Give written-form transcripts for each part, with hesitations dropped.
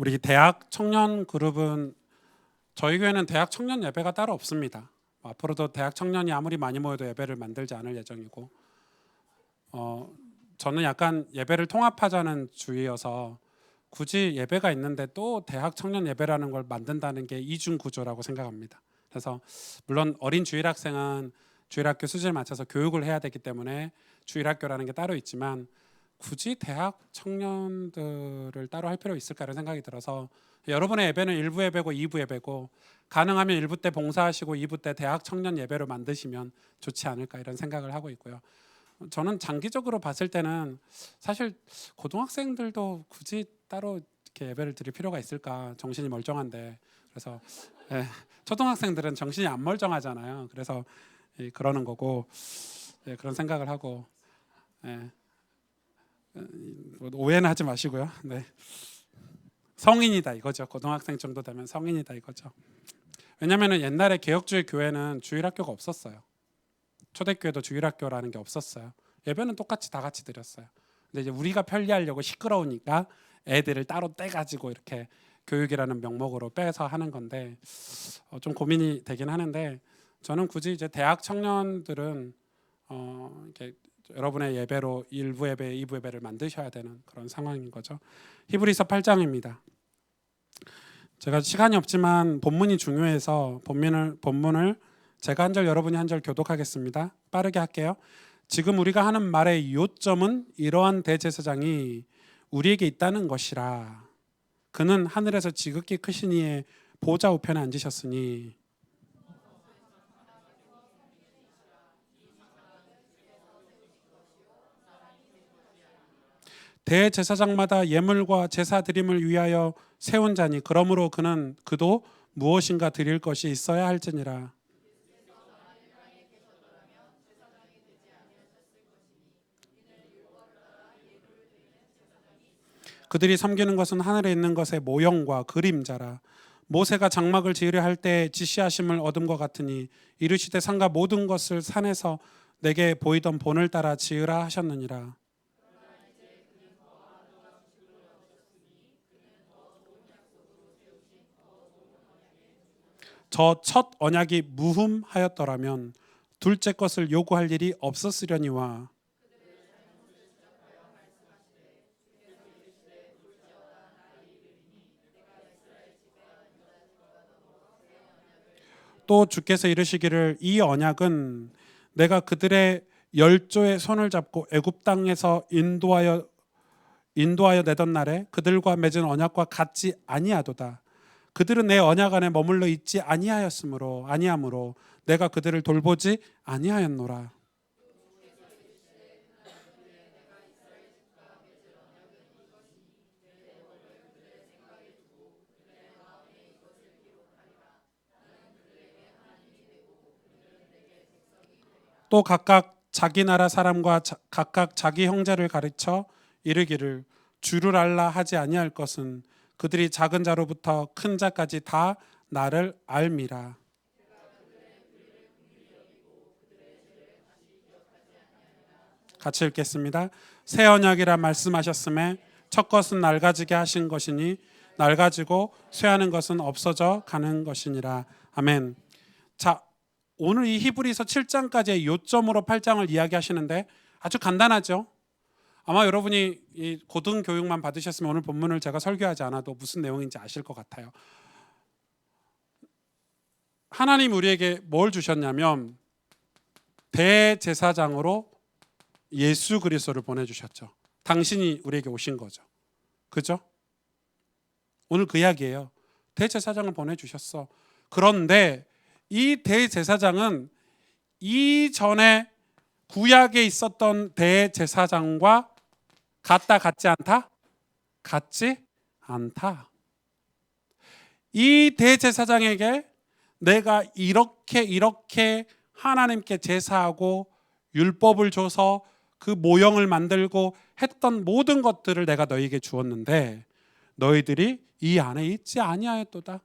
우리 대학 청년 그룹은 저희 교회는 대학 청년 예배가 따로 없습니다. 앞으로도 대학 청년이 아무리 많이 모여도 예배를 만들지 않을 예정이고, 저는 약간 예배를 통합하자는 주의여서 굳이 예배가 있는데 또 대학 청년 예배라는 걸 만든다는 게 이중 구조라고 생각합니다. 그래서 물론 어린 주일학생은 주일학교 수준에 맞춰서 교육을 해야 되기 때문에 주일학교라는 게 따로 있지만 굳이 대학 청년들을 따로 할 필요 있을까라는 생각이 들어서 여러분의 예배는 1부 예배고 2부 예배고 가능하면 1부 때 봉사하시고 2부 때 대학 청년 예배로 만드시면 좋지 않을까 이런 생각을 하고 있고요. 저는 장기적으로 봤을 때는 사실 고등학생들도 굳이 따로 이렇게 예배를 드릴 필요가 있을까, 정신이 멀쩡한데. 그래서 초등학생들은 정신이 안 멀쩡하잖아요. 그래서 그러는 거고, 그런 생각을 하고, 오해는 하지 마시고요. 네. 성인이다 이거죠. 고등학생 정도 되면 성인이다 이거죠. 왜냐하면 옛날에 개혁주의 교회는 주일학교가 없었어요. 초대교회도 주일학교라는 게 없었어요. 예배는 똑같이 다 같이 드렸어요. 근데 이제 우리가 편리하려고 시끄러우니까 애들을 따로 떼가지고 이렇게 교육이라는 명목으로 빼서 하는 건데 좀 고민이 되긴 하는데, 저는 굳이 이제 대학 청년들은 이렇게 여러분의 예배로 1부 예배, 2부 예배를 만드셔야 되는 그런 상황인 거죠. 히브리서 8장입니다. 제가 시간이 없지만 본문이 중요해서 본문을 제가 한 절 여러분이 한 절 교독하겠습니다. 빠르게 할게요. 지금 우리가 하는 말의 요점은 이러한 대제사장이 우리에게 있다는 것이라. 그는 하늘에서 지극히 크신 이의 보좌 우편에 앉으셨으니 대제사장마다 예물과 제사 드림을 위하여 세운 자니 그러므로 그도 무엇인가 드릴 것이 있어야 할지니라. 그들이 섬기는 것은 하늘에 있는 것의 모형과 그림자라. 모세가 장막을 지으려 할 때 지시하심을 얻은 것 같으니 이르시되 상가 모든 것을 산에서 내게 보이던 본을 따라 지으라 하셨느니라. 저 첫 언약이 무흠하였더라면 둘째 것을 요구할 일이 없었으려니와. 또 주께서 이르시기를 이 언약은 내가 그들의 열조의 손을 잡고 애굽 땅에서 인도하여 내던 날에 그들과 맺은 언약과 같지 아니하도다. 그들은 내 언약 안에 머물러 있지 아니하므로 내가 그들을 돌보지 아니하였노라. 또 각각 자기 나라 사람과 각각 자기 형제를 가르쳐 이르기를 주를 알라 하지 아니할 것은 그들이 작은 자로부터 큰 자까지 다 나를 알미라. 같이 읽겠습니다. 새 언약이라 말씀하셨음에 첫 것은 낡아지게 하신 것이니 낡아지고 쇠하는 것은 없어져 가는 것이니라. 아멘. 자, 오늘 이 히브리서 7장까지의 요점으로 8장을 이야기하시는데 아주 간단하죠. 아마 여러분이 이 고등교육만 받으셨으면 오늘 본문을 제가 설교하지 않아도 무슨 내용인지 아실 것 같아요. 하나님 우리에게 뭘 주셨냐면 대제사장으로 예수 그리스도를 보내주셨죠. 당신이 우리에게 오신 거죠. 그죠? 오늘 그 이야기예요. 대제사장을 보내주셨어. 그런데 이 대제사장은 이전에 구약에 있었던 대제사장과 같지 않다? 같지 않다. 이 대제사장에게 내가 이렇게 하나님께 제사하고 율법을 줘서 그 모형을 만들고 했던 모든 것들을 내가 너희에게 주었는데 너희들이 이 안에 있지 아니하였도다.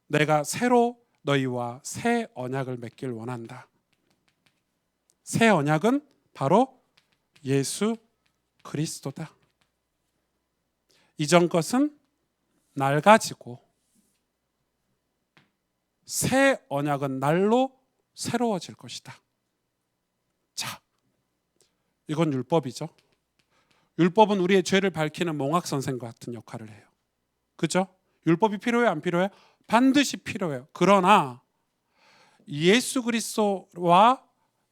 내가 새로 너희와 새 언약을 맺길 원한다. 새 언약은 바로 예수 그리스도다. 이전 것은 낡아지고 새 언약은 날로 새로워질 것이다. 자, 이건 율법이죠. 율법은 우리의 죄를 밝히는 몽학 선생과 같은 역할을 해요. 그죠? 율법이 필요해요, 안 필요해요? 반드시 필요해요. 그러나 예수 그리스도와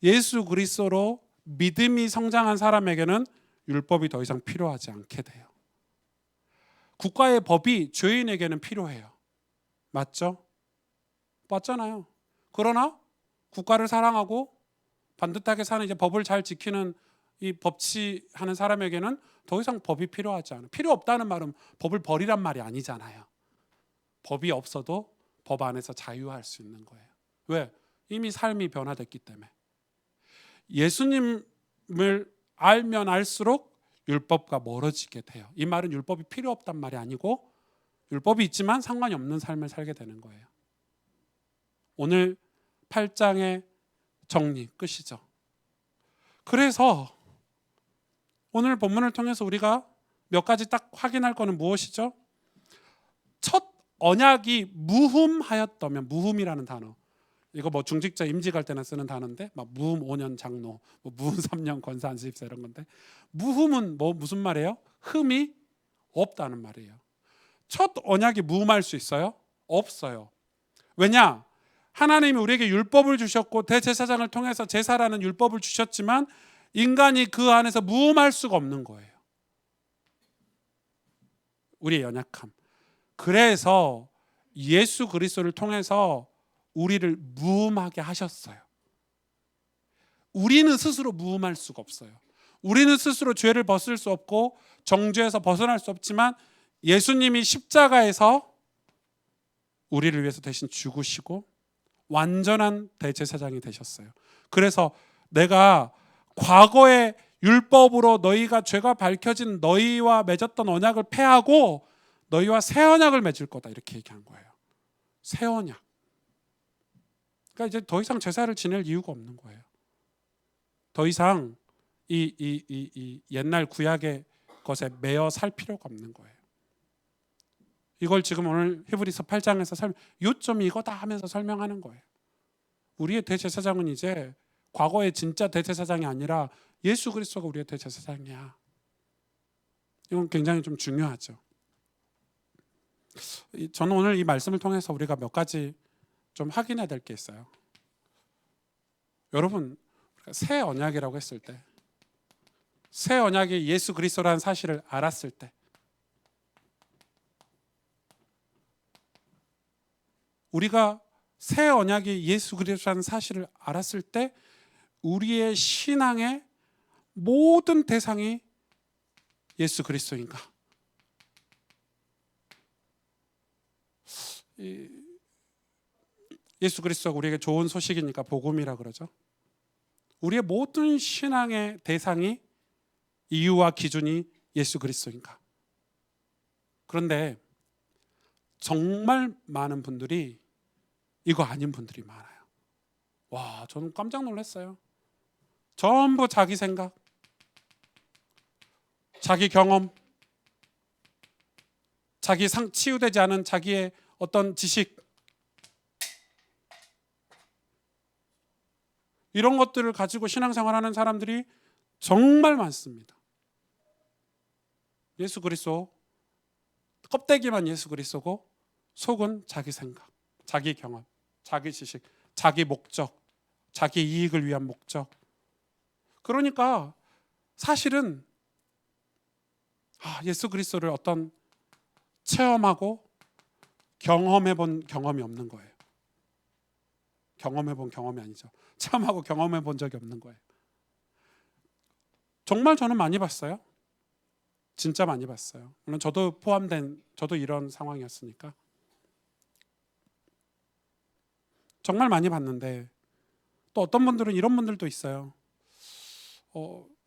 예수 그리스도로 믿음이 성장한 사람에게는 율법이 더 이상 필요하지 않게 돼요. 국가의 법이 죄인에게는 필요해요. 맞죠? 맞잖아요. 그러나 국가를 사랑하고 반듯하게 사는 이제 법을 잘 지키는 이 법치하는 사람에게는 더 이상 법이 필요하지 않아요. 필요 없다는 말은 법을 버리란 말이 아니잖아요. 법이 없어도 법 안에서 자유할 수 있는 거예요. 왜? 이미 삶이 변화됐기 때문에. 예수님을 알면 알수록 율법과 멀어지게 돼요. 이 말은 율법이 필요 없단 말이 아니고 율법이 있지만 상관이 없는 삶을 살게 되는 거예요. 오늘 8장의 정리 끝이죠. 그래서 오늘 본문을 통해서 우리가 몇 가지 딱 확인할 거는 무엇이죠? 첫 언약이 무흠하였다면, 무흠이라는 단어, 이거 뭐 중직자 임직할 때나 쓰는 단어인데, 막 무흠 5년 장로, 뭐 무흠 3년 권사 안수집사 이런 건데, 무흠은 뭐 무슨 말이에요? 흠이 없다는 말이에요. 첫 언약이 무흠할 수 있어요? 없어요. 왜냐? 하나님이 우리에게 율법을 주셨고 대제사장을 통해서 제사라는 율법을 주셨지만 인간이 그 안에서 무흠할 수가 없는 거예요. 우리의 연약함. 그래서 예수 그리스도를 통해서 우리를 무흠하게 하셨어요. 우리는 스스로 무흠할 수가 없어요. 우리는 스스로 죄를 벗을 수 없고 정죄에서 벗어날 수 없지만 예수님이 십자가에서 우리를 위해서 대신 죽으시고 완전한 대제사장이 되셨어요. 그래서 내가 과거의 율법으로 너희가 죄가 밝혀진 너희와 맺었던 언약을 폐하고 너희와 새 언약을 맺을 거다, 이렇게 얘기한 거예요. 새 언약. 그러니까 이제 더 이상 제사를 지낼 이유가 없는 거예요. 더 이상 이 옛날 구약의 것에 매여 살 필요가 없는 거예요. 이걸 지금 오늘 히브리서 8장에서 요점이 이거다 하면서 설명하는 거예요. 우리의 대제사장은 이제 과거의 진짜 대제사장이 아니라 예수 그리스도가 우리의 대제사장이야. 이건 굉장히 좀 중요하죠. 저는 오늘 이 말씀을 통해서 우리가 몇 가지 좀 확인해야 될 게 있어요. 여러분, 새 언약이라고 했을 때, 새 언약이 예수 그리스도라는 사실을 알았을 때, 우리가 새 언약이 예수 그리스도라는 사실을 알았을 때 우리의 신앙의 모든 대상이 예수 그리스도인가? 예수 그리스도가 우리에게 좋은 소식이니까 복음이라 그러죠. 우리의 모든 신앙의 대상이, 이유와 기준이 예수 그리스도인가? 그런데 정말 많은 분들이 이거 아닌 분들이 많아요. 와, 저는 깜짝 놀랐어요. 전부 자기 생각, 자기 경험, 자기 치유되지 않은 자기의 어떤 지식, 이런 것들을 가지고 신앙생활하는 사람들이 정말 많습니다. 예수 그리스도, 껍데기만 예수 그리스도고 속은 자기 생각, 자기 경험, 자기 지식, 자기 목적, 자기 이익을 위한 목적. 그러니까 사실은 예수 그리스도를 어떤 체험하고 경험해본 경험이 없는 거예요. 경험해본 경험이 아니죠. 체험하고 경험해본 적이 없는 거예요. 정말 저는 많이 봤어요. 진짜 많이 봤어요. 물론 저도 포함된, 저도 이런 상황이었으니까 정말 많이 봤는데, 또 어떤 분들은 이런 분들도 있어요.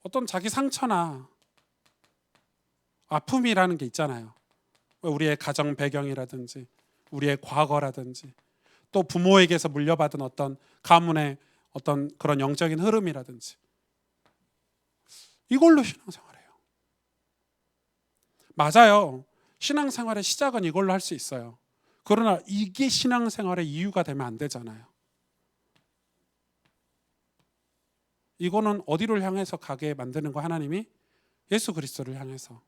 어떤 자기 상처나 아픔이라는 게 있잖아요. 우리의 가정 배경이라든지 우리의 과거라든지 또 부모에게서 물려받은 어떤 가문의 어떤 그런 영적인 흐름이라든지 이걸로 신앙생활해요. 맞아요. 신앙생활의 시작은 이걸로 할 수 있어요. 그러나 이게 신앙생활의 이유가 되면 안 되잖아요. 이거는 어디를 향해서 가게 만드는 거 하나님이? 예수 그리스도를 향해서.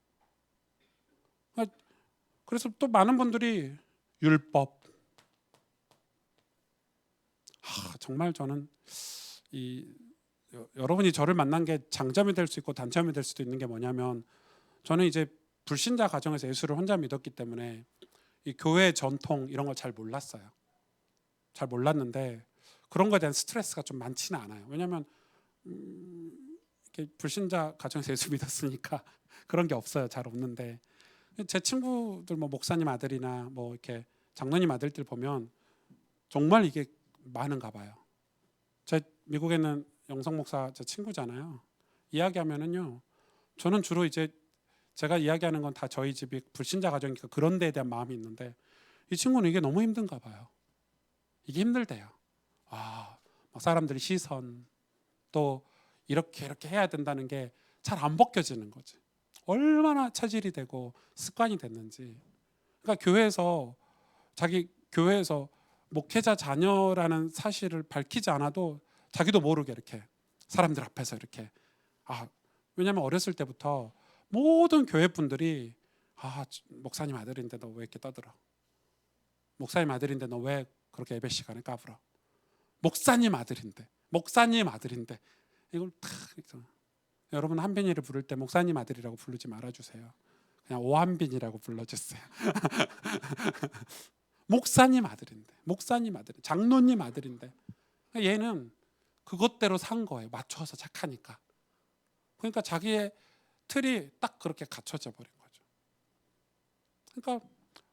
그래서 또 많은 분들이 율법. 정말 저는 여러분이 저를 만난 게 장점이 될 수 있고 단점이 될 수도 있는 게 뭐냐면, 저는 이제 불신자 가정에서 예수를 혼자 믿었기 때문에 이 교회 전통 이런 걸 잘 몰랐어요. 잘 몰랐는데 그런 거에 대한 스트레스가 좀 많지는 않아요. 왜냐하면 이렇게 불신자 가정에서 예수 믿었으니까 그런 게 없어요. 잘 없는데 제 친구들 뭐 목사님 아들이나 뭐 이렇게 장로님 아들들 보면 정말 이게 많은가 봐요. 제 미국에는 영성 목사 제 친구잖아요. 이야기하면은요, 저는 주로 이제 제가 이야기하는 건 다 저희 집이 불신자 가정이니까 그런 데에 대한 마음이 있는데, 이 친구는 이게 너무 힘든가 봐요. 이게 힘들대요. 막 사람들의 시선, 또 이렇게 해야 된다는 게 잘 안 벗겨지는 거지. 얼마나 차질이 되고 습관이 됐는지. 그러니까 자기 교회에서 목회자 자녀라는 사실을 밝히지 않아도 자기도 모르게 이렇게 사람들 앞에서 이렇게 왜냐하면 어렸을 때부터 모든 교회 분들이 목사님 아들인데 너 왜 이렇게 떠들어? 목사님 아들인데 너 왜 그렇게 예배 시간에 까불어? 목사님 아들인데 이걸 탁 여러분 한빈이를 부를 때 목사님 아들이라고 부르지 말아주세요. 그냥 오한빈이라고 불러주세요. 목사님 아들인데, 장로님 아들인데, 얘는 그것대로 산 거예요. 맞춰서 착하니까. 그러니까 자기의 틀이 딱 그렇게 갖춰져 버린 거죠. 그러니까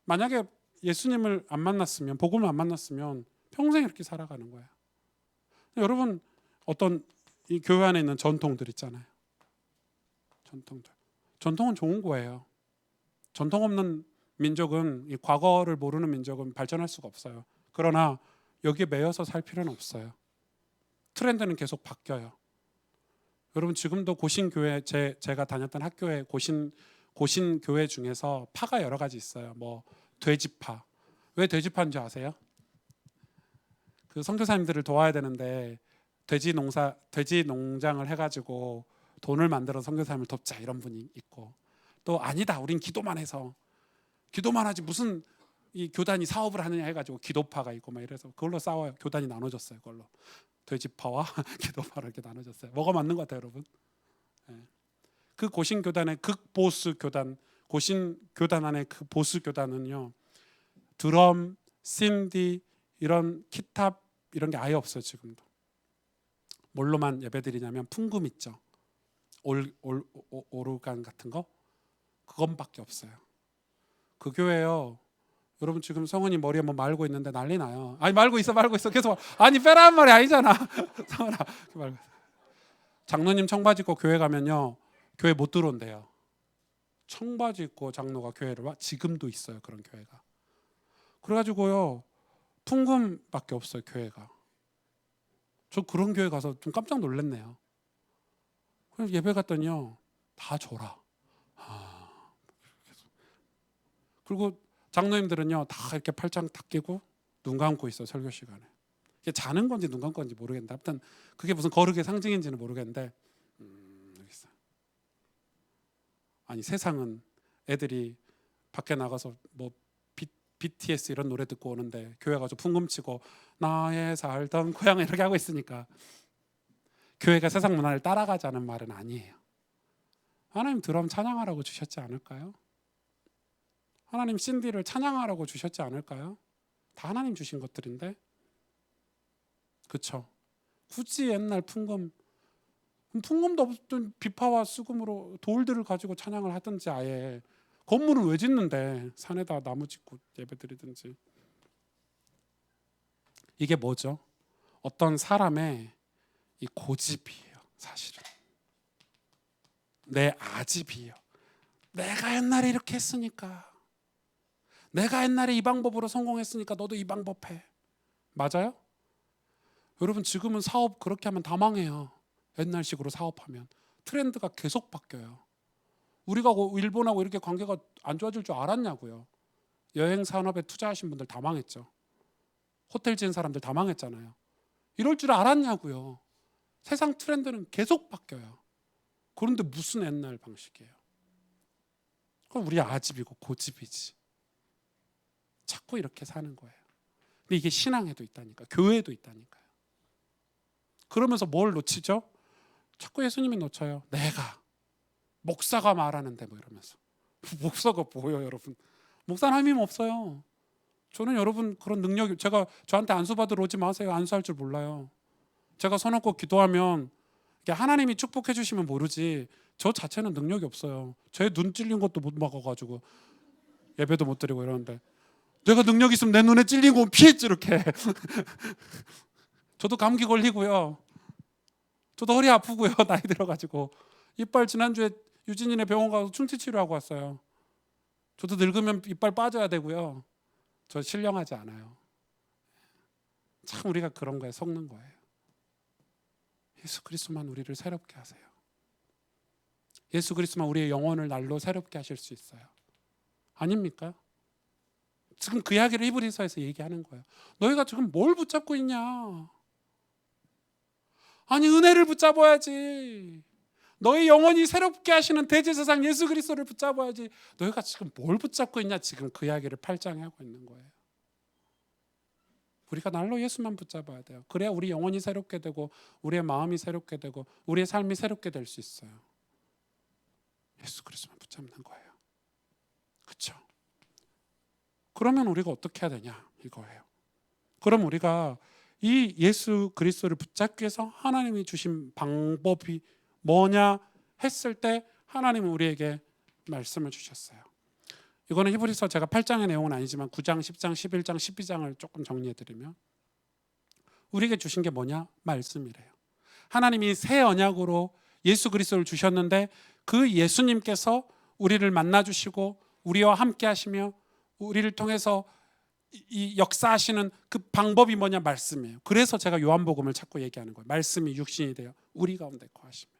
만약에 예수님을 안 만났으면, 복음을 안 만났으면 평생 이렇게 살아가는 거예요. 여러분, 어떤 이 교회 안에 있는 전통들 있잖아요. 전통은 좋은 거예요. 전통 없는 민족은, 이 과거를 모르는 민족은 발전할 수가 없어요. 그러나 여기에 매여서 살 필요는 없어요. 트렌드는 계속 바뀌어요. 여러분, 지금도 고신교회, 제가 다녔던 학교에 고신교회 중에서 파가 여러 가지 있어요. 뭐 돼지파. 왜 돼지파인지 아세요? 그 선교사님들을 도와야 되는데 돼지 농장을 해가지고 돈을 만들어 선교사님을 돕자, 이런 분이 있고, 또 아니다, 우린 기도만 하지 무슨 이 교단이 사업을 하느냐 해가지고 기도파가 있고 막 이래서 그걸로 싸워요. 교단이 나눠졌어요. 그걸로 돼지파와 기도파로 이렇게 나눠졌어요. 뭐가 맞는 것 같아요, 여러분? 그 고신 교단의 극보수 교단, 고신 교단 안에 그 보수 교단은요, 드럼, 신디, 이런 키탑 이런 게 아예 없어요. 지금도. 뭘로만 예배드리냐면 풍금 있죠. 오르간 같은 거, 그것밖에 없어요. 그 교회요, 여러분 지금 성은이 머리에 뭐 말고 있는데 난리 나요. 아니 말고 있어 계속. 아니 빼라는 말이 아니잖아. 성은아, 말고. 장로님 청바지 입고 교회 가면요, 교회 못 들어온대요. 청바지 입고 장로가 교회를 와? 지금도 있어요, 그런 교회가. 그래가지고요, 풍금밖에 없어요, 교회가. 저 그런 교회 가서 좀 깜짝 놀랐네요. 그래서 예배 갔더니요, 다 줘라. 그리고 장로님들은요, 다 이렇게 팔짱 딱 끼고 눈 감고 있어, 설교 시간에. 이게 자는 건지 눈 감고 건지 모르겠는데, 아무튼 그게 무슨 거룩의 상징인지는 모르겠는데, 여기 있어요. 아니 세상은 애들이 밖에 나가서 뭐 BTS 이런 노래 듣고 오는데 교회 가서 풍금치고 나의 살던 고향 이렇게 하고 있으니까 교회가 세상 문화를 따라가자는 말은 아니에요. 하나님 드럼 찬양하라고 주셨지 않을까요? 하나님 신디를 찬양하라고 주셨지 않을까요? 다 하나님 주신 것들인데, 그렇죠? 굳이 옛날 풍금도 없던 비파와 수금으로 돌들을 가지고 찬양을 하든지, 아예 건물을 왜 짓는데 산에다 나무 짓고 예배드리든지. 이게 뭐죠? 어떤 사람의 이 고집이에요. 사실은 내 아집이에요. 내가 옛날에 이렇게 했으니까, 내가 옛날에 이 방법으로 성공했으니까 너도 이 방법 해. 맞아요? 여러분 지금은 사업 그렇게 하면 다 망해요. 옛날식으로 사업하면 트렌드가 계속 바뀌어요. 우리가 일본하고 이렇게 관계가 안 좋아질 줄 알았냐고요. 여행 산업에 투자하신 분들 다 망했죠. 호텔 지은 사람들 다 망했잖아요. 이럴 줄 알았냐고요. 세상 트렌드는 계속 바뀌어요. 그런데 무슨 옛날 방식이에요? 그건 우리 아집이고 고집이지. 자꾸 이렇게 사는 거예요. 근데 이게 신앙에도 있다니까, 교회에도 있다니까요. 그러면서 뭘 놓치죠? 자꾸 예수님이 놓쳐요. 내가 목사가 말하는데 뭐 이러면서. 목사가 뭐예요, 여러분? 목사는 힘 없어요. 저는 여러분 그런 능력이, 제가 저한테 안수 받으러 오지 마세요. 안수할 줄 몰라요. 제가 손 얹고 기도하면 하나님이 축복해 주시면 모르지 저 자체는 능력이 없어요. 제 눈 찔린 것도 못 막아가지고 예배도 못 드리고 이러는데, 내가 능력 있으면 내 눈에 찔린 거 피했지 이렇게. 저도 감기 걸리고요. 저도 허리 아프고요. 나이 들어가지고. 이빨 지난주에 유진이네 병원 가서 충치 치료하고 왔어요. 저도 늙으면 이빨 빠져야 되고요. 저 신령하지 않아요. 참 우리가 그런 거에 속는 거예요. 예수 그리스도만 우리를 새롭게 하세요. 예수 그리스도만 우리의 영혼을 날로 새롭게 하실 수 있어요. 아닙니까? 지금 그 이야기를 히브리서에서 얘기하는 거예요. 너희가 지금 뭘 붙잡고 있냐? 아니 은혜를 붙잡아야지. 너희 영혼이 새롭게 하시는 대제사장 예수 그리스도를 붙잡아야지. 너희가 지금 뭘 붙잡고 있냐? 지금 그 이야기를 8장에 하고 있는 거예요. 우리가 날로 예수만 붙잡아야 돼요. 그래야 우리 영혼이 새롭게 되고 우리의 마음이 새롭게 되고 우리의 삶이 새롭게 될 수 있어요. 예수 그리스도만 붙잡는 거예요. 그렇죠? 그러면 우리가 어떻게 해야 되냐 이거예요. 그럼 우리가 이 예수 그리스도를 붙잡기 위해서 하나님이 주신 방법이 뭐냐 했을 때 하나님은 우리에게 말씀을 주셨어요. 이거는 히브리서 제가 8장의 내용은 아니지만 9장, 10장, 11장, 12장을 조금 정리해드리면 우리에게 주신 게 뭐냐? 말씀이래요. 하나님이 새 언약으로 예수 그리스도를 주셨는데 그 예수님께서 우리를 만나주시고 우리와 함께 하시며 우리를 통해서 이 역사하시는 그 방법이 뭐냐? 말씀이에요. 그래서 제가 요한복음을 자꾸 얘기하는 거예요. 말씀이 육신이 되어 우리 가운데 거하시며.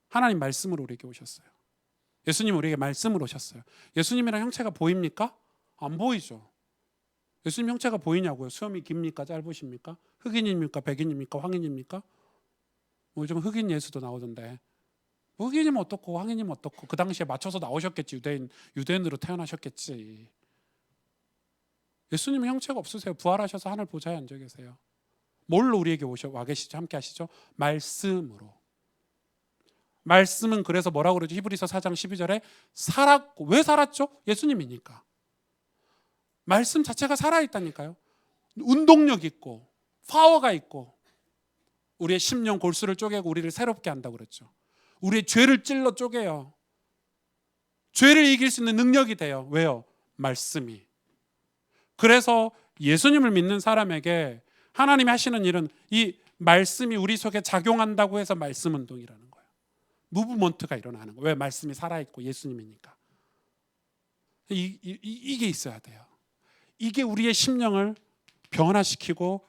하나님 말씀으로 우리에게 오셨어요. 예수님 우리에게 말씀으로 오셨어요. 예수님이랑 형체가 보입니까? 안 보이죠. 예수님 형체가 보이냐고요? 수염이 깁니까? 짧으십니까? 흑인입니까? 백인입니까? 황인입니까? 뭐 요즘 흑인 예수도 나오던데 흑인이면 어떻고 황인이면 어떻고 그 당시에 맞춰서 나오셨겠지. 유대인으로 태어나셨겠지. 예수님은 형체가 없으세요. 부활하셔서 하늘 보좌에 앉아 계세요. 뭘로 우리에게 와 계시죠? 함께 하시죠? 말씀으로. 말씀은 그래서 뭐라고 그러죠? 히브리서 4장 12절에 살았고, 왜 살았죠? 예수님이니까. 말씀 자체가 살아있다니까요. 운동력 있고 파워가 있고 우리의 심령 골수를 쪼개고 우리를 새롭게 한다고 그랬죠. 우리의 죄를 찔러 쪼개요. 죄를 이길 수 있는 능력이 돼요. 왜요? 말씀이. 그래서 예수님을 믿는 사람에게 하나님이 하시는 일은 이 말씀이 우리 속에 작용한다고 해서 말씀 운동이라는 거예요. 무브먼트가 일어나는 거예요. 왜? 말씀이 살아있고 예수님이니까. 이게 있어야 돼요. 이게 우리의 심령을 변화시키고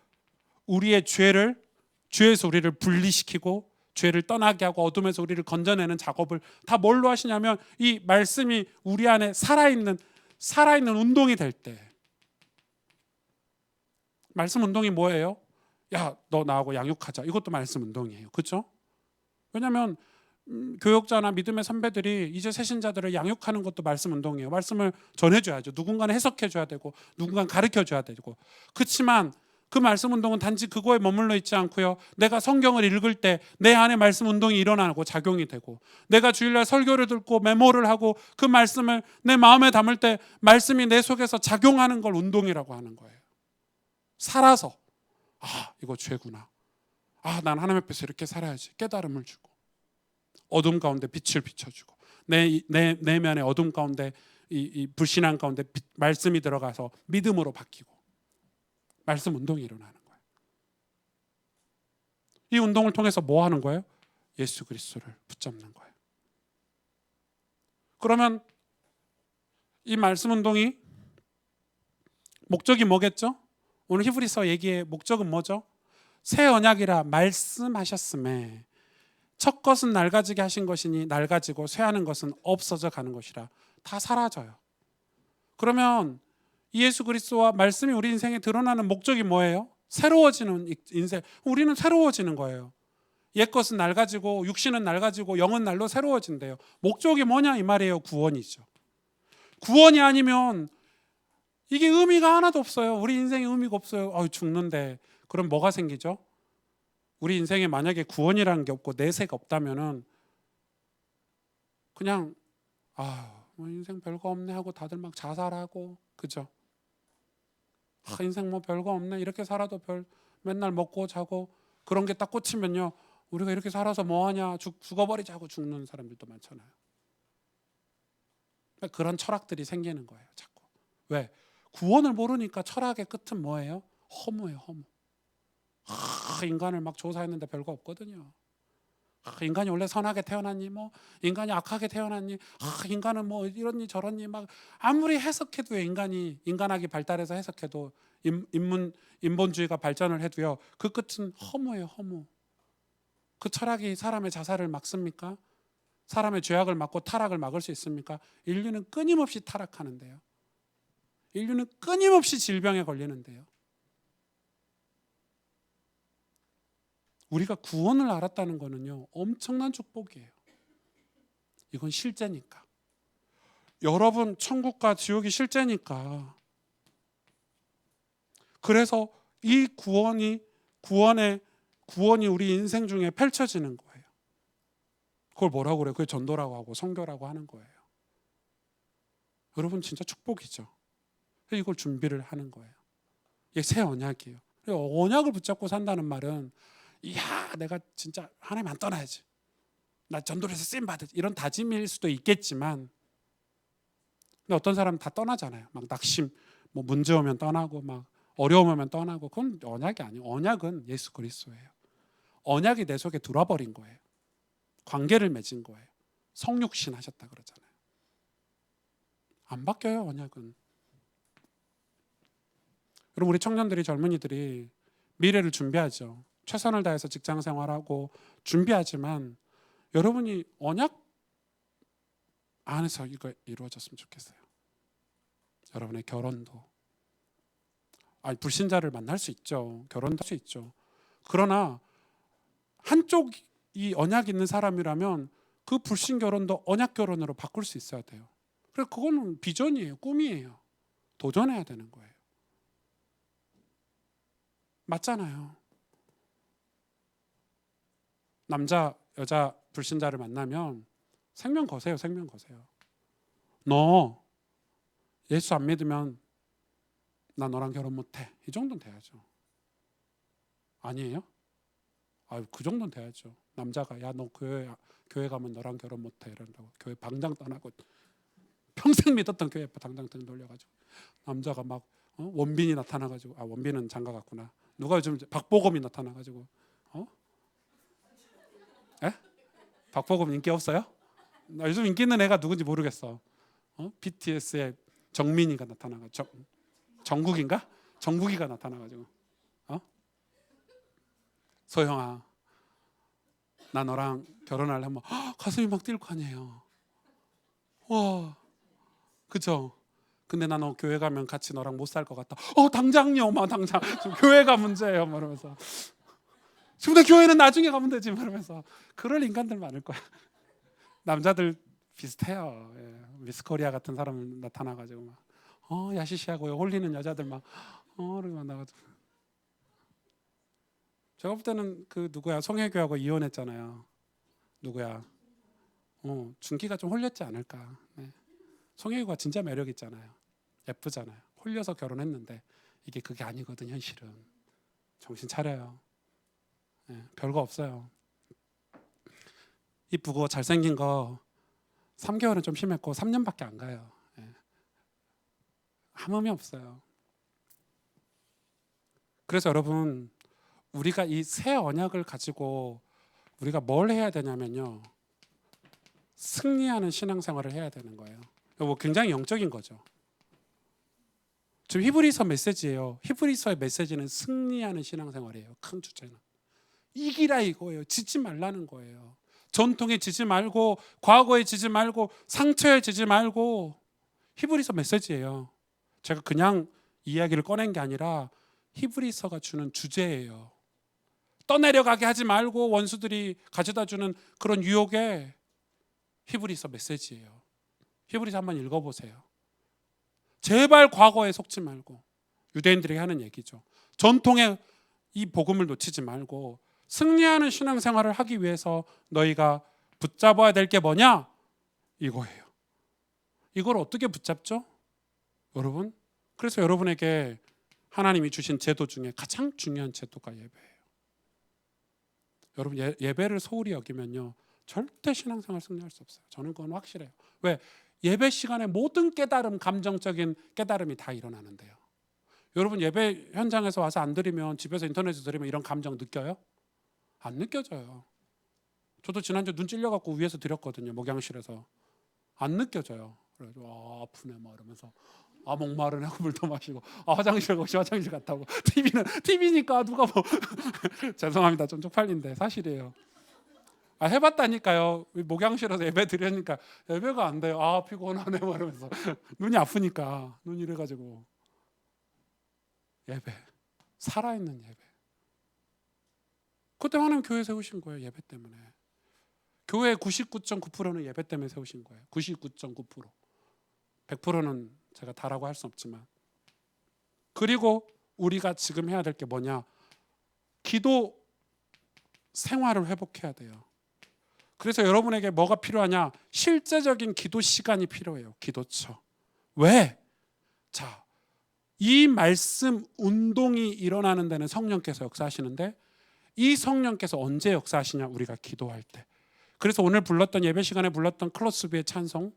우리의 죄에서 우리를 분리시키고 죄를 떠나게 하고 어둠에서 우리를 건져내는 작업을 다 뭘로 하시냐면 이 말씀이 우리 안에 살아있는 운동이 될 때. 말씀 운동이 뭐예요? 야, 너 나하고 양육하자. 이것도 말씀 운동이에요. 그렇죠? 왜냐하면 교역자나 믿음의 선배들이 이제 새신자들을 양육하는 것도 말씀 운동이에요. 말씀을 전해줘야죠. 누군가는 해석해줘야 되고 누군가는 가르쳐줘야 되고. 그렇지만 그 말씀 운동은 단지 그거에 머물러 있지 않고요. 내가 성경을 읽을 때 내 안에 말씀 운동이 일어나고 작용이 되고 내가 주일날 설교를 듣고 메모를 하고 그 말씀을 내 마음에 담을 때 말씀이 내 속에서 작용하는 걸 운동이라고 하는 거예요. 살아서 이거 죄구나. 난 하나님 앞에서 이렇게 살아야지. 깨달음을 주고 어둠 가운데 빛을 비춰주고 내 내면의 어둠 가운데 이 불신앙 가운데 말씀이 들어가서 믿음으로 바뀌고 말씀 운동이 일어나는 거예요. 이 운동을 통해서 뭐 하는 거예요? 예수 그리스도를 붙잡는 거예요. 그러면 이 말씀 운동이 목적이 뭐겠죠? 오늘 히브리서 얘기의 목적은 뭐죠? 새 언약이라 말씀하셨음에 첫 것은 낡아지게 하신 것이니 낡아지고 쇠하는 것은 없어져 가는 것이라. 다 사라져요. 그러면 예수 그리스도와 말씀이 우리 인생에 드러나는 목적이 뭐예요? 새로워지는 인생. 우리는 새로워지는 거예요. 옛 것은 낡아지고 육신은 낡아지고 영은 날로 새로워진대요. 목적이 뭐냐 이 말이에요. 구원이죠. 구원이 아니면 이게 의미가 하나도 없어요. 우리 인생에 의미가 없어요. 죽는데. 그럼 뭐가 생기죠? 우리 인생에 만약에 구원이라는 게 없고 내세가 없다면은 그냥 뭐 인생 별거 없네 하고 다들 막 자살하고, 그죠? 인생 뭐 별거 없네 이렇게 살아도 맨날 먹고 자고 그런 게 딱 꽂히면요, 우리가 이렇게 살아서 뭐하냐, 죽어버리자고 죽는 사람들도 많잖아요. 그런 철학들이 생기는 거예요. 자꾸. 왜? 구원을 모르니까 철학의 끝은 뭐예요? 허무예요. 허무. 인간을 막 조사했는데 별거 없거든요. 인간이 원래 선하게 태어났니? 뭐 인간이 악하게 태어났니? 인간은 뭐 이렇니 저렇니? 막 아무리 해석해도요, 인간학이 발달해서 해석해도 인본주의가 발전을 해도요, 그 끝은 허무예요. 허무. 그 철학이 사람의 자살을 막습니까? 사람의 죄악을 막고 타락을 막을 수 있습니까? 인류는 끊임없이 타락하는데요. 인류는 끊임없이 질병에 걸리는데요. 우리가 구원을 알았다는 거는요, 엄청난 축복이에요. 이건 실제니까. 여러분, 천국과 지옥이 실제니까. 그래서 이 구원이 우리 인생 중에 펼쳐지는 거예요. 그걸 뭐라고 그래요? 그게 전도라고 하고 성교라고 하는 거예요. 여러분, 진짜 축복이죠. 이걸 준비를 하는 거예요. 이게 새 언약이에요. 언약을 붙잡고 산다는 말은, 내가 진짜 하나님 안 떠나야지, 나 전도를 해서 쓰임 받아야지, 이런 다짐일 수도 있겠지만, 근데 어떤 사람은 다 떠나잖아요. 막 낙심, 뭐 문제 오면 떠나고, 막 어려움 오면 떠나고. 그건 언약이 아니에요. 언약은 예수 그리스도예요. 언약이 내 속에 들어버린 거예요. 관계를 맺은 거예요. 성육신 하셨다 그러잖아요. 안 바뀌어요, 언약은. 여러분, 우리 청년들이, 젊은이들이 미래를 준비하죠. 최선을 다해서 직장 생활하고 준비하지만, 여러분이 언약 안에서 이거 이루어졌으면 좋겠어요. 여러분의 결혼도, 불신자를 만날 수 있죠. 결혼도 할 수 있죠. 그러나 한쪽이 언약 있는 사람이라면 그 불신 결혼도 언약 결혼으로 바꿀 수 있어야 돼요. 그래서 그거는 비전이에요. 꿈이에요. 도전해야 되는 거예요. 맞잖아요. 남자, 여자 불신자를 만나면 생명 거세요. 생명 거세요. 너 예수 안 믿으면 나 너랑 결혼 못해. 이 정도는 돼야죠. 아니에요? 그 정도는 돼야죠. 남자가 너 교회 가면 너랑 결혼 못해 이런다고 교회 방장 떠나고 평생 믿었던 교회 당장 등 돌려가지고, 남자가 막 원빈이 나타나가지고, 원빈은 장가 갔구나. 누가 요즘 박보검이 나타나가지고, 박보검 인기 없어요? 나 요즘 인기 있는 애가 누군지 모르겠어. BTS의 정민이가 나타나가지고, 정국인가? 정국이가 나타나가지고, 소영아, 나 너랑 결혼할래? 하면 가슴이 막 뛸 거 아니에요. 와, 그죠? 근데 나 너 교회 가면 같이 너랑 못 살 것 같다. 당장요, 당장. 지금 교회가 문제예요, 이러면서. 지금 교회는 나중에 가면 되지, 이러면서. 그럴 인간들 많을 거야. 남자들 비슷해요. 미스코리아 같은 사람 나타나가지고 막 야시시하고 홀리는 여자들 막 이렇게 만나가지고. 제가 볼 때는 그 누구야, 송혜교하고 이혼했잖아요. 누구야? 준기가 좀 홀렸지 않을까. 네. 송혜교가 진짜 매력 있잖아요. 예쁘잖아요. 홀려서 결혼했는데 이게 그게 아니거든, 현실은. 정신 차려요. 별거 없어요. 이쁘고 잘생긴 거 3개월은 좀 심했고 3년밖에 안 가요. 아무 의미 없어요. 그래서 여러분, 우리가 이 새 언약을 가지고 우리가 뭘 해야 되냐면요, 승리하는 신앙생활을 해야 되는 거예요. 굉장히 영적인 거죠. 지금 히브리서 메시지예요. 히브리서의 메시지는 승리하는 신앙생활이에요. 큰 주제는 이기라 이거예요. 지지 말라는 거예요. 전통에 지지 말고 과거에 지지 말고 상처에 지지 말고. 히브리서 메시지예요. 제가 그냥 이야기를 꺼낸 게 아니라 히브리서가 주는 주제예요. 떠내려가게 하지 말고 원수들이 가져다 주는 그런 유혹에 히브리서 메시지예요. 히브리서 한번 읽어보세요. 제발 과거에 속지 말고. 유대인들에게 하는 얘기죠. 전통의 이 복음을 놓치지 말고 승리하는 신앙생활을 하기 위해서 너희가 붙잡아야 될 게 뭐냐? 이거예요. 이걸 어떻게 붙잡죠? 여러분, 그래서 여러분에게 하나님이 주신 제도 중에 가장 중요한 제도가 예배예요. 여러분, 예배를 소홀히 여기면요 절대 신앙생활 승리할 수 없어요. 저는 그건 확실해요. 왜? 예배 시간에 모든 깨달음, 감정적인 깨달음이 다 일어나는데요. 여러분, 예배 현장에서 와서 안 드리면, 집에서 인터넷에서 드리면 이런 감정 느껴요? 안 느껴져요. 저도 지난주 눈 찔려갖고 위에서 드렸거든요. 목양실에서. 안 느껴져요. 그래서 아프네 막 이러면서 목마르네 하고 물도 마시고 화장실 가고 화장실 갔다 오고 TV니까 누가 뭐 죄송합니다. 좀 쪽팔린데 사실이에요. 해봤다니까요. 목양실에서 예배 드리니까 예배가 안 돼요. 피곤하네 막 이러면서 눈이 아프니까 눈 이래가지고. 예배, 살아있는 예배. 그때 하나님 교회 세우신 거예요. 예배 때문에. 교회 99.9%는 예배 때문에 세우신 거예요. 99.9%. 100%는 제가 다라고 할 수 없지만. 그리고 우리가 지금 해야 될 게 뭐냐? 기도 생활을 회복해야 돼요. 그래서 여러분에게 뭐가 필요하냐? 실제적인 기도 시간이 필요해요. 기도처. 왜? 자, 이 말씀 운동이 일어나는 데는 성령께서 역사하시는데, 이 성령께서 언제 역사하시냐? 우리가 기도할 때. 그래서 오늘 불렀던, 예배 시간에 불렀던 클로스비의 찬송,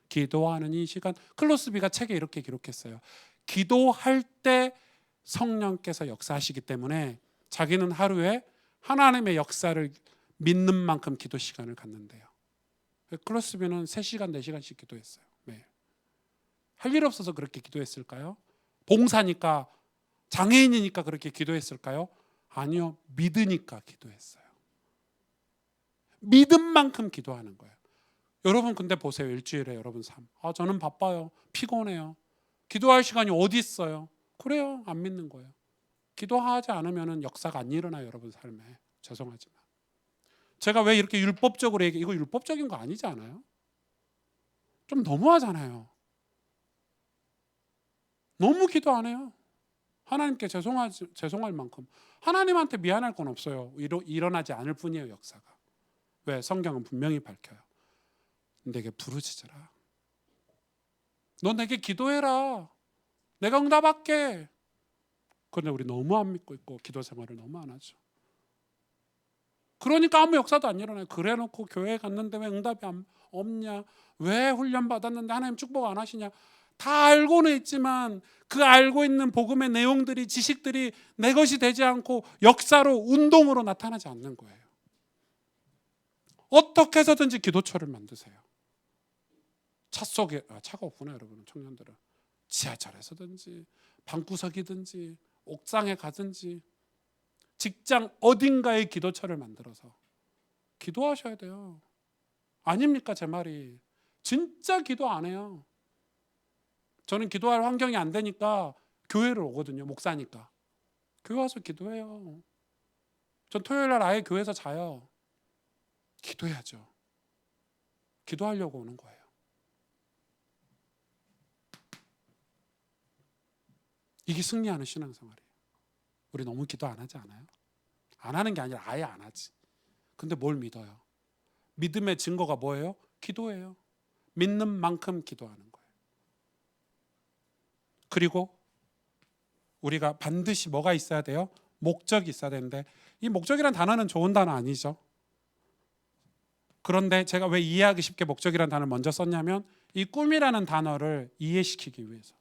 기도하는 이 시간, 클로스비가 책에 이렇게 기록했어요. 기도할 때 성령께서 역사하시기 때문에 자기는 하루에 하나님의 역사를 믿는 만큼 기도 시간을 갖는데요. 클로스비는 3시간, 4시간씩 기도했어요. 매일. 할 일 없어서 그렇게 기도했을까요? 봉사니까, 장애인이니까 그렇게 기도했을까요? 아니요, 믿으니까 기도했어요. 믿은 만큼 기도하는 거예요. 여러분 근데 보세요. 일주일에 여러분 삶. 저는 바빠요. 피곤해요. 기도할 시간이 어디 있어요? 그래요. 안 믿는 거예요. 기도하지 않으면 역사가 안 일어나요. 여러분 삶에. 죄송하지만. 제가 왜 이렇게 율법적으로 얘기해? 이거 율법적인 거 아니지 않아요? 좀 너무하잖아요. 너무 기도 안 해요. 하나님께 죄송할 만큼. 하나님한테 미안할 건 없어요. 일어나지 않을 뿐이에요. 역사가. 왜? 성경은 분명히 밝혀요. 내게 부르짖어라. 너 내게 기도해라. 내가 응답할게. 그런데 우리 너무 안 믿고 있고 기도 생활을 너무 안 하죠. 그러니까 아무 역사도 안 일어나요. 그래놓고 교회 갔는데 왜 응답이 없냐? 왜 훈련 받았는데 하나님 축복 안 하시냐? 다 알고는 있지만 그 알고 있는 복음의 내용들이, 지식들이 내 것이 되지 않고 역사로, 운동으로 나타나지 않는 거예요. 어떻게 해서든지 기도처를 만드세요. 차 속에, 차가 없구나 여러분, 청년들은. 지하철에서든지 방구석이든지 옥상에 가든지 직장 어딘가에 기도처를 만들어서 기도하셔야 돼요. 아닙니까 제 말이? 진짜 기도 안 해요. 저는 기도할 환경이 안 되니까 교회를 오거든요. 목사니까. 교회 와서 기도해요. 전 토요일 날 아예 교회에서 자요. 기도해야죠. 기도하려고 오는 거예요. 이게 승리하는 신앙생활이에요. 우리 너무 기도 안 하지 않아요? 안 하는 게 아니라 아예 안 하지. 근데 뭘 믿어요? 믿음의 증거가 뭐예요? 기도예요. 믿는 만큼 기도하는 거예요. 그리고 우리가 반드시 뭐가 있어야 돼요? 목적이 있어야 되는데, 이 목적이란 단어는 좋은 단어 아니죠. 그런데 제가 왜 이해하기 쉽게 목적이라는 단어를 먼저 썼냐면, 이 꿈이라는 단어를 이해시키기 위해서.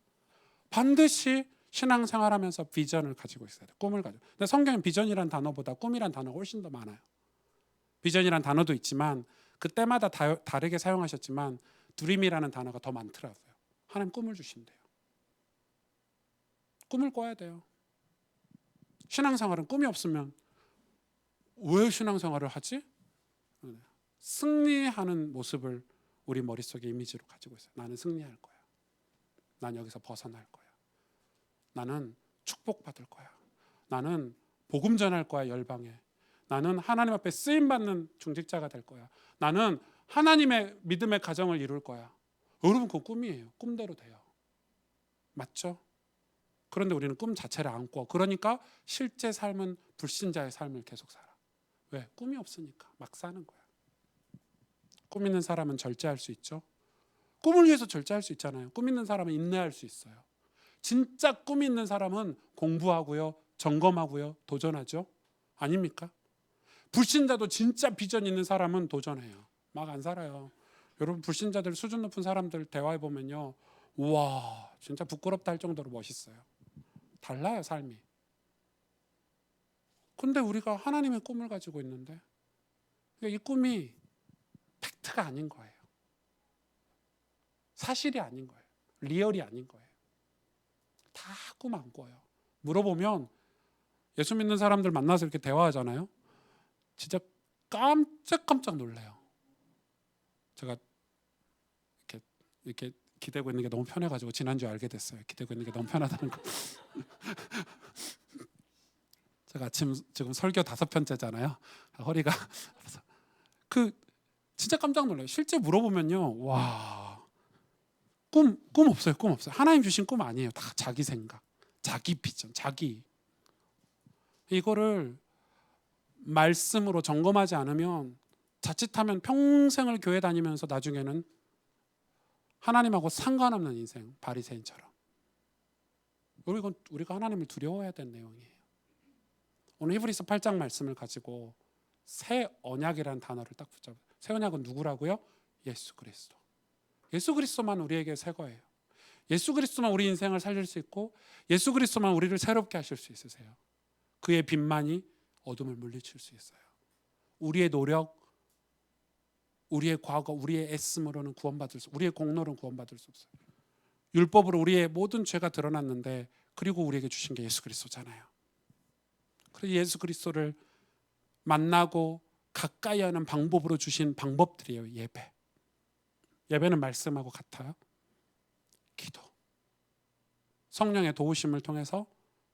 반드시 신앙생활하면서 비전을 가지고 있어야 돼요. 꿈을 가지고. 근데 성경은 비전이라는 단어보다 꿈이라는 단어가 훨씬 더 많아요. 비전이라는 단어도 있지만 그때마다 다르게 사용하셨지만 드림이라는 단어가 더 많더라고요. 하나님 꿈을 주신대요. 꿈을 꿔야 돼요. 신앙생활은 꿈이 없으면 왜 신앙생활을 하지? 승리하는 모습을 우리 머릿속에 이미지로 가지고 있어요. 나는 승리할 거야. 난 여기서 벗어날 거야. 나는 축복받을 거야. 나는 복음 전할 거야, 열방에. 나는 하나님 앞에 쓰임받는 중직자가 될 거야. 나는 하나님의 믿음의 가정을 이룰 거야. 여러분, 그건 꿈이에요. 꿈대로 돼요. 맞죠? 그런데 우리는 꿈 자체를 안 꿔. 그러니까 실제 삶은 불신자의 삶을 계속 살아. 왜? 꿈이 없으니까 막 사는 거야. 꿈 있는 사람은 절제할 수 있죠. 꿈을 위해서 절제할 수 있잖아요. 꿈 있는 사람은 인내할 수 있어요. 진짜 꿈 있는 사람은 공부하고요, 점검하고요, 도전하죠. 아닙니까? 불신자도 진짜 비전 있는 사람은 도전해요. 막 안 살아요. 여러분, 불신자들, 수준 높은 사람들 대화해 보면요, 우와, 진짜 부끄럽다 할 정도로 멋있어요. 달라요, 삶이. 근데 우리가 하나님의 꿈을 가지고 있는데 이 꿈이 팩트가 아닌 거예요. 사실이 아닌 거예요. 리얼이 아닌 거예요. 다 꿈 안 꿔요. 물어보면 예수 믿는 사람들 만나서 이렇게 대화하잖아요. 진짜 깜짝깜짝 놀래요. 제가 이렇게 기대고 있는 게 너무 편해가지고 지난주에 알게 됐어요. 기대고 있는 게 너무 편하다는 거. 제가 지금 설교 5편째잖아요. 허리가 그 진짜 깜짝 놀라요. 실제 물어보면요, 와, 꿈 없어요. 꿈 없어요. 하나님 주신 꿈 아니에요. 다 자기 생각, 자기 비전, 자기. 이거를 말씀으로 점검하지 않으면 자칫하면 평생을 교회 다니면서 나중에는 하나님하고 상관없는 인생, 바리새인처럼. 우리가 하나님을 두려워해야 되는 내용이에요. 오늘 히브리서 8장 말씀을 가지고 새 언약이라는 단어를 딱 붙잡아요. 새 언약은 누구라고요? 예수 그리스도. 예수 그리스도만 우리에게 새 거예요. 예수 그리스도만 우리 인생을 살릴 수 있고 예수 그리스도만 우리를 새롭게 하실 수 있으세요. 그의 빛만이 어둠을 물리칠 수 있어요. 우리의 노력, 우리의 과거, 우리의 애씀으로는 구원받을 수, 우리의 공로는 구원받을 수 없어요. 율법으로 우리의 모든 죄가 드러났는데 그리고 우리에게 주신 게 예수 그리스도잖아요. 그래서 예수 그리스도를 만나고 가까이 하는 방법으로 주신 방법들이에요. 예배. 예배는 말씀하고 같아요. 기도. 성령의 도우심을 통해서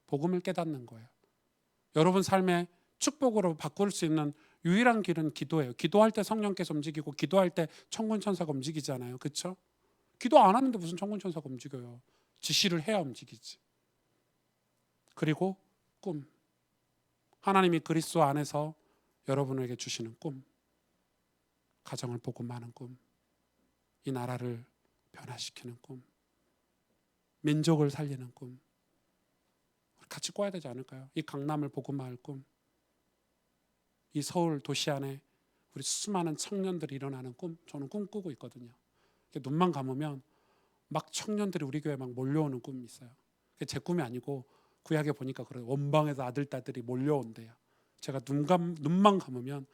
복음을 깨닫는 거예요. 여러분 삶의 축복으로 바꿀 수 있는 유일한 길은 기도예요. 기도할 때 성령께서 움직이고 기도할 때 천군 천사가 움직이잖아요. 그렇죠? 기도 안 하는데 무슨 천군 천사가 움직여요. 지시를 해야 움직이지. 그리고 꿈. 하나님이 그리스도 안에서 여러분에게 주시는 꿈. 가정을 복음하는 꿈. 이 나라를 변화시키는 꿈. 민족을 살리는 꿈. 같이 꿔야 되지 않을까요? 이 강남을 복음화할 꿈. 이 서울 도시 안에 우리 수많은 청년들이 일어나는 꿈. 저는 꿈꾸고 있거든요. 눈만 감으면 막 청년들이 우리 교회에 막 몰려오는 꿈이 있어요. 제 꿈이 아니고 구약에 보니까 그래요. 원방에서 아들딸들이 몰려온대요. 제가 눈만 감으면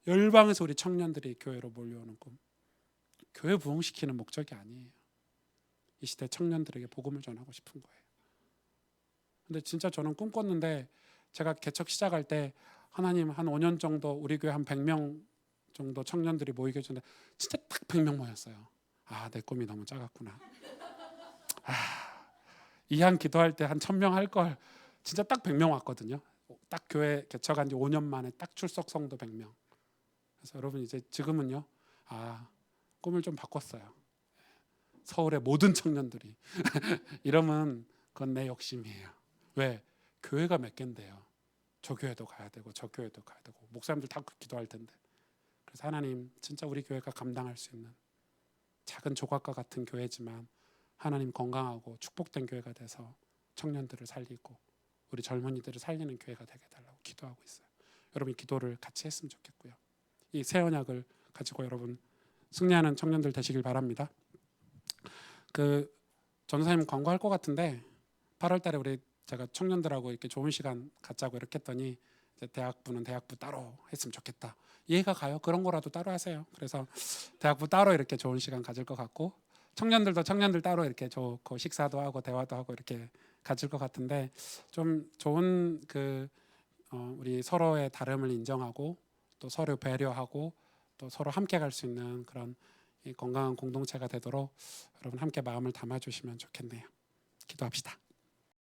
열방에서 우리 청년들이 교회로 몰려오는 꿈. 교회 부흥시키는 목적이 아니에요. 이 시대 청년들에게 복음을 전하고 싶은 거예요. 근데 진짜 저는 꿈꿨는데 제가 개척 시작할 때 하나님 한 5년 정도 우리 교회 한 100명 정도 청년들이 모이게 해주는데 진짜 딱 100명 모였어요. 아, 내 꿈이 너무 작았구나. 이한 기도할 때 한 1000명 할 걸. 진짜 딱 100명 왔거든요. 딱 교회 개척한 지 5년 만에 딱 출석 성도 100명. 그래서 여러분 이제 지금은요. 꿈을 좀 바꿨어요. 서울의 모든 청년들이 이러면 그건 내 욕심이에요. 왜? 교회가 몇 개인데요. 저 교회도 가야 되고 저 교회도 가야 되고 목사님들 다 기도할 텐데. 그래서 하나님 진짜 우리 교회가 감당할 수 있는 작은 조각과 같은 교회지만 하나님 건강하고 축복된 교회가 돼서 청년들을 살리고 우리 젊은이들을 살리는 교회가 되게 달라고 기도하고 있어요. 여러분 이 기도를 같이 했으면 좋겠고요. 이 새 언약을 가지고 여러분 승리하는 청년들 되시길 바랍니다. 전도사님 광고할 것 같은데 8월달에 우리 제가 청년들하고 이렇게 좋은 시간 갖자고 이렇게 했더니 이제 대학부는 대학부 따로 했으면 좋겠다. 이해가 가요. 그런 거라도 따로 하세요. 그래서 대학부 따로 이렇게 좋은 시간 가질 것 같고 청년들도 청년들 따로 이렇게 좋고 식사도 하고 대화도 하고 이렇게 가질 것 같은데 좀 좋은 우리 서로의 다름을 인정하고 또 서로 배려하고 또 서로 함께 갈 수 있는 그런 이 건강한 공동체가 되도록 여러분 함께 마음을 담아주시면 좋겠네요. 기도합시다.